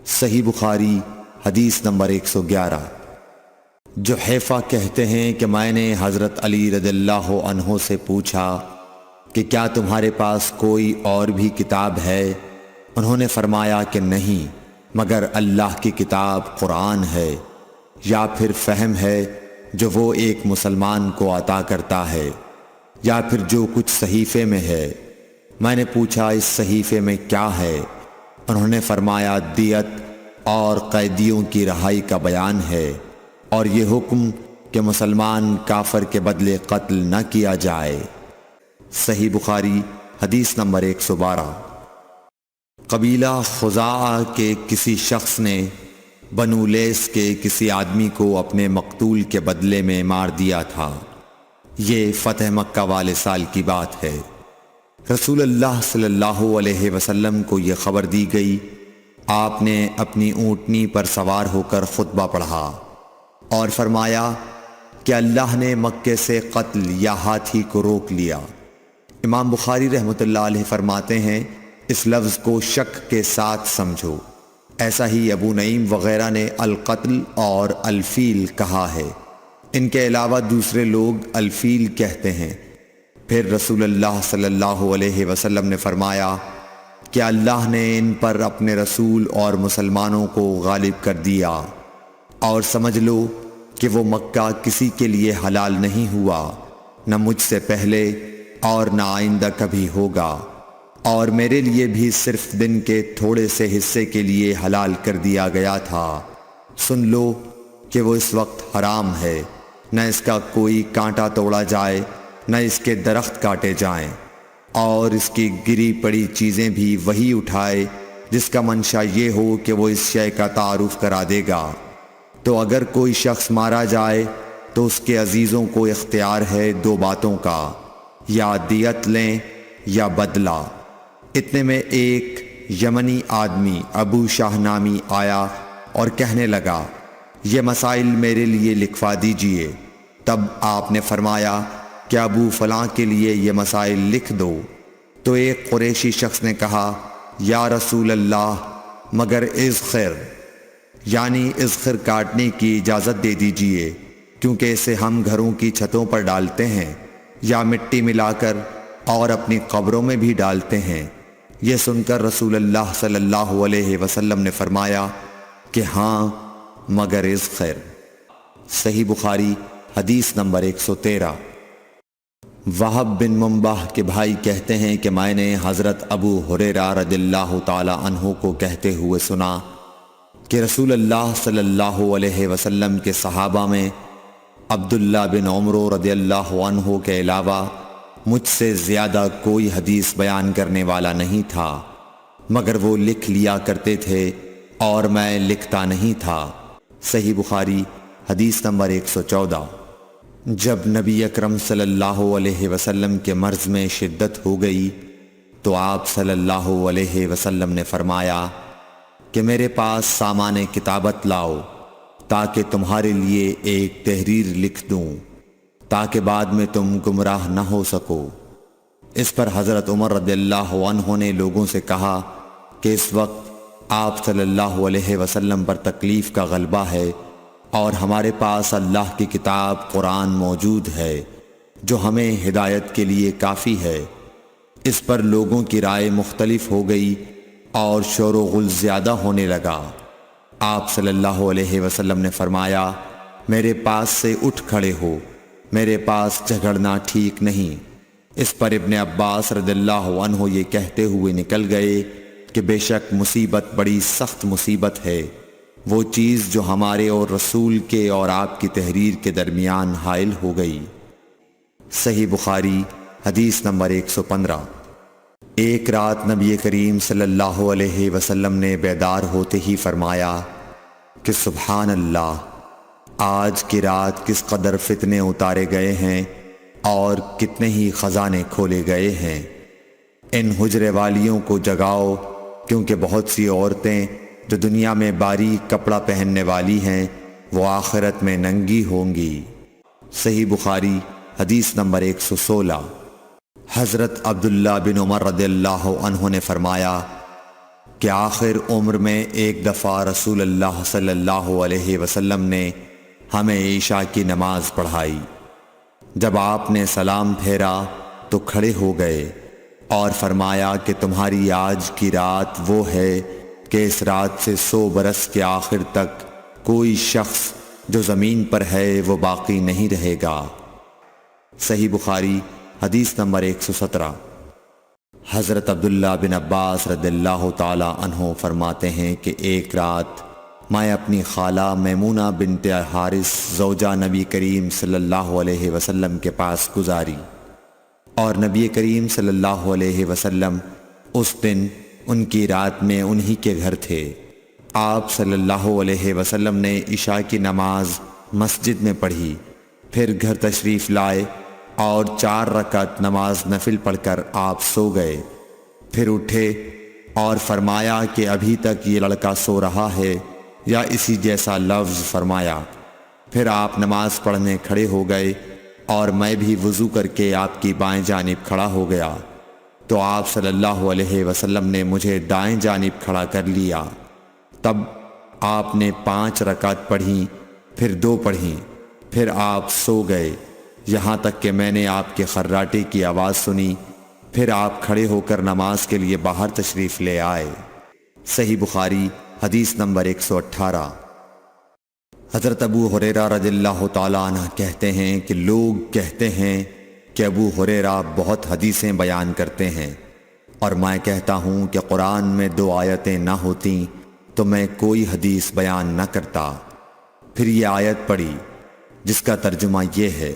صحیح بخاری حدیث نمبر 111۔ جحیفہ کہتے ہیں کہ میں نے حضرت علی رضی اللہ عنہ سے پوچھا کہ کیا تمہارے پاس کوئی اور بھی کتاب ہے؟ انہوں نے فرمایا کہ نہیں مگر اللہ کی کتاب قرآن ہے، یا پھر فہم ہے جو وہ ایک مسلمان کو عطا کرتا ہے، یا پھر جو کچھ صحیفے میں ہے۔ میں نے پوچھا اس صحیفے میں کیا ہے؟ انہوں نے فرمایا دیت اور قیدیوں کی رہائی کا بیان ہے، اور یہ حکم کہ مسلمان کافر کے بدلے قتل نہ کیا جائے۔ صحیح بخاری حدیث نمبر 112۔ قبیلہ خزاعہ کے کسی شخص نے بنو لیث کے کسی آدمی کو اپنے مقتول کے بدلے میں مار دیا تھا۔ یہ فتح مکہ والے سال کی بات ہے۔ رسول اللہ صلی اللہ علیہ وسلم کو یہ خبر دی گئی۔ آپ نے اپنی اونٹنی پر سوار ہو کر خطبہ پڑھا اور فرمایا کہ اللہ نے مکے سے قتل یا ہاتھی کو روک لیا۔ امام بخاری رحمۃ اللہ علیہ فرماتے ہیں اس لفظ کو شک کے ساتھ سمجھو۔ ایسا ہی ابو نعیم وغیرہ نے القتل اور الفیل کہا ہے۔ ان کے علاوہ دوسرے لوگ الفیل کہتے ہیں۔ پھر رسول اللہ صلی اللہ علیہ وسلم نے فرمایا کہ اللہ نے ان پر اپنے رسول اور مسلمانوں کو غالب کر دیا، اور سمجھ لو کہ وہ مکہ کسی کے لیے حلال نہیں ہوا، نہ مجھ سے پہلے اور نہ آئندہ کبھی ہوگا، اور میرے لیے بھی صرف دن کے تھوڑے سے حصے کے لیے حلال کر دیا گیا تھا۔ سن لو کہ وہ اس وقت حرام ہے، نہ اس کا کوئی کانٹا توڑا جائے نہ اس کے درخت کاٹے جائیں، اور اس کی گری پڑی چیزیں بھی وہی اٹھائے جس کا منشا یہ ہو کہ وہ اس شے کا تعارف کرا دے گا۔ تو اگر کوئی شخص مارا جائے تو اس کے عزیزوں کو اختیار ہے دو باتوں کا، یا دیت لیں یا بدلہ۔ اتنے میں ایک یمنی آدمی ابو شاہ نامی آیا اور کہنے لگا یہ مسائل میرے لیے لکھوا دیجئے۔ تب آپ نے فرمایا کہ ابو فلاں کے لیے یہ مسائل لکھ دو۔ تو ایک قریشی شخص نے کہا یا رسول اللہ مگر اذخر، یعنی اذخر کاٹنے کی اجازت دے دیجئے، کیونکہ اسے ہم گھروں کی چھتوں پر ڈالتے ہیں یا مٹی ملا کر اور اپنی قبروں میں بھی ڈالتے ہیں۔ یہ سن کر رسول اللہ صلی اللہ علیہ وسلم نے فرمایا کہ ہاں مگر اذخر۔ صحیح بخاری حدیث نمبر 113۔ وہب بن منبہ کے بھائی کہتے ہیں کہ میں نے حضرت ابو ہریرہ رضی اللہ تعالی عنہ کو کہتے ہوئے سنا کہ رسول اللہ صلی اللہ علیہ وسلم کے صحابہ میں عبداللہ بن عمر رضی اللہ عنہ کے علاوہ مجھ سے زیادہ کوئی حدیث بیان کرنے والا نہیں تھا، مگر وہ لکھ لیا کرتے تھے اور میں لکھتا نہیں تھا۔ صحیح بخاری حدیث نمبر 114۔ جب نبی اکرم صلی اللہ علیہ وسلم کے مرض میں شدت ہو گئی تو آپ صلی اللہ علیہ وسلم نے فرمایا کہ میرے پاس سامان کتابت لاؤ تاکہ تمہارے لیے ایک تحریر لکھ دوں تاکہ بعد میں تم گمراہ نہ ہو سکو۔ اس پر حضرت عمر رضی اللہ عنہ نے لوگوں سے کہا کہ اس وقت آپ صلی اللہ علیہ وسلم پر تکلیف کا غلبہ ہے اور ہمارے پاس اللہ کی کتاب قرآن موجود ہے جو ہمیں ہدایت کے لیے کافی ہے۔ اس پر لوگوں کی رائے مختلف ہو گئی اور شور و غل زیادہ ہونے لگا۔ آپ صلی اللہ علیہ وسلم نے فرمایا میرے پاس سے اٹھ کھڑے ہو، میرے پاس جھگڑنا ٹھیک نہیں۔ اس پر ابن عباس رضی اللہ عنہ یہ کہتے ہوئے نکل گئے کہ بے شک مصیبت بڑی سخت مصیبت ہے، وہ چیز جو ہمارے اور رسول کے اور آپ کی تحریر کے درمیان حائل ہو گئی۔ صحیح بخاری حدیث نمبر 115۔ ایک رات نبی کریم صلی اللہ علیہ وسلم نے بیدار ہوتے ہی فرمایا کہ سبحان اللہ، آج کی رات کس قدر فتنے اتارے گئے ہیں اور کتنے ہی خزانے کھولے گئے ہیں۔ ان حجرے والیوں کو جگاؤ، کیونکہ بہت سی عورتیں جو دنیا میں باریک کپڑا پہننے والی ہیں وہ آخرت میں ننگی ہوں گی۔ صحیح بخاری حدیث نمبر 116۔ حضرت عبداللہ بن عمر رضی اللہ عنہ نے فرمایا کہ آخر عمر میں ایک دفعہ رسول اللہ صلی اللہ علیہ وسلم نے ہمیں عشاء کی نماز پڑھائی۔ جب آپ نے سلام پھیرا تو کھڑے ہو گئے اور فرمایا کہ تمہاری آج کی رات وہ ہے کہ اس رات سے 100 برس کے آخر تک کوئی شخص جو زمین پر ہے وہ باقی نہیں رہے گا۔ صحیح بخاری حدیث نمبر 117۔ حضرت عبداللہ بن عباس رضی اللہ تعالی عنہ فرماتے ہیں کہ ایک رات میں اپنی خالہ میمونہ بنت حارث زوجہ نبی کریم صلی اللہ علیہ وسلم کے پاس گزاری، اور نبی کریم صلی اللہ علیہ وسلم اس دن ان کی رات میں انہی کے گھر تھے۔ آپ صلی اللہ علیہ وسلم نے عشاء کی نماز مسجد میں پڑھی، پھر گھر تشریف لائے اور 4 رکعت نماز نفل پڑھ کر آپ سو گئے۔ پھر اٹھے اور فرمایا کہ ابھی تک یہ لڑکا سو رہا ہے یا اسی جیسا لفظ فرمایا۔ پھر آپ نماز پڑھنے کھڑے ہو گئے اور میں بھی وضو کر کے آپ کی بائیں جانب کھڑا ہو گیا، تو آپ صلی اللہ علیہ وسلم نے مجھے دائیں جانب کھڑا کر لیا۔ تب آپ نے 5 رکعت پڑھیں، پھر 2 پڑھیں، پھر آپ سو گئے، یہاں تک کہ میں نے آپ کے خراٹے کی آواز سنی۔ پھر آپ کھڑے ہو کر نماز کے لیے باہر تشریف لے آئے۔ صحیح بخاری حدیث نمبر 118۔ حضرت ابو ہریرہ رضی اللہ تعالیٰ عنہ کہتے ہیں کہ لوگ کہتے ہیں کہ ابو ہریرہ بہت حدیثیں بیان کرتے ہیں، اور میں کہتا ہوں کہ قرآن میں 2 آیتیں نہ ہوتیں تو میں کوئی حدیث بیان نہ کرتا۔ پھر یہ آیت پڑھی جس کا ترجمہ یہ ہے،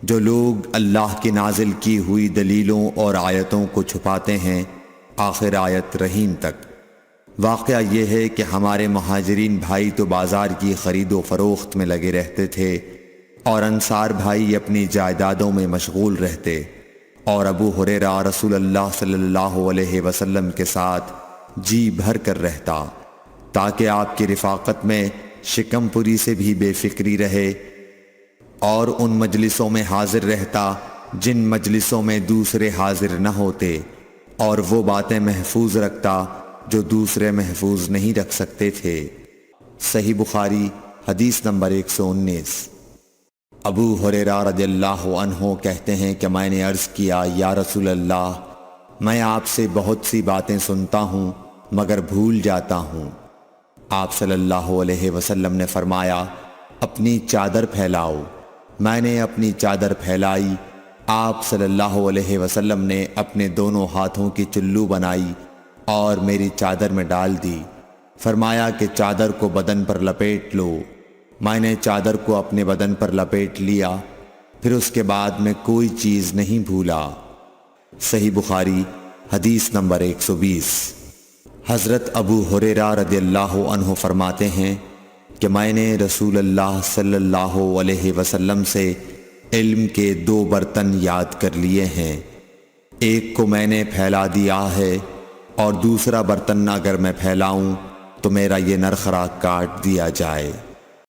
جو لوگ اللہ کی نازل کی ہوئی دلیلوں اور آیتوں کو چھپاتے ہیں، آخر آیت رحیم تک۔ واقعہ یہ ہے کہ ہمارے مہاجرین بھائی تو بازار کی خرید و فروخت میں لگے رہتے تھے، اور انصار بھائی اپنی جائیدادوں میں مشغول رہتے، اور ابو ہریرہ رسول اللہ صلی اللہ علیہ وسلم کے ساتھ جی بھر کر رہتا، تاکہ آپ کی رفاقت میں شکم پوری سے بھی بے فکری رہے، اور ان مجلسوں میں حاضر رہتا جن مجلسوں میں دوسرے حاضر نہ ہوتے، اور وہ باتیں محفوظ رکھتا جو دوسرے محفوظ نہیں رکھ سکتے تھے۔ صحیح بخاری حدیث نمبر 119۔ ابو ہریرہ رضی اللہ عنہ کہتے ہیں کہ میں نے عرض کیا، یا رسول اللہ، میں آپ سے بہت سی باتیں سنتا ہوں مگر بھول جاتا ہوں۔ آپ صلی اللہ علیہ وسلم نے فرمایا، اپنی چادر پھیلاؤ۔ میں نے اپنی چادر پھیلائی، آپ صلی اللہ علیہ وسلم نے اپنے دونوں ہاتھوں کی چلو بنائی اور میری چادر میں ڈال دی، فرمایا کہ چادر کو بدن پر لپیٹ لو۔ میں نے چادر کو اپنے بدن پر لپیٹ لیا، پھر اس کے بعد میں کوئی چیز نہیں بھولا۔ صحیح بخاری حدیث نمبر 120۔ حضرت ابو ہریرہ رضی اللہ عنہ فرماتے ہیں کہ میں نے رسول اللہ صلی اللہ علیہ وسلم سے علم کے 2 برتن یاد کر لیے ہیں، ایک کو میں نے پھیلا دیا ہے، اور دوسرا برتن اگر میں پھیلاؤں تو میرا یہ نرخرا کاٹ دیا جائے۔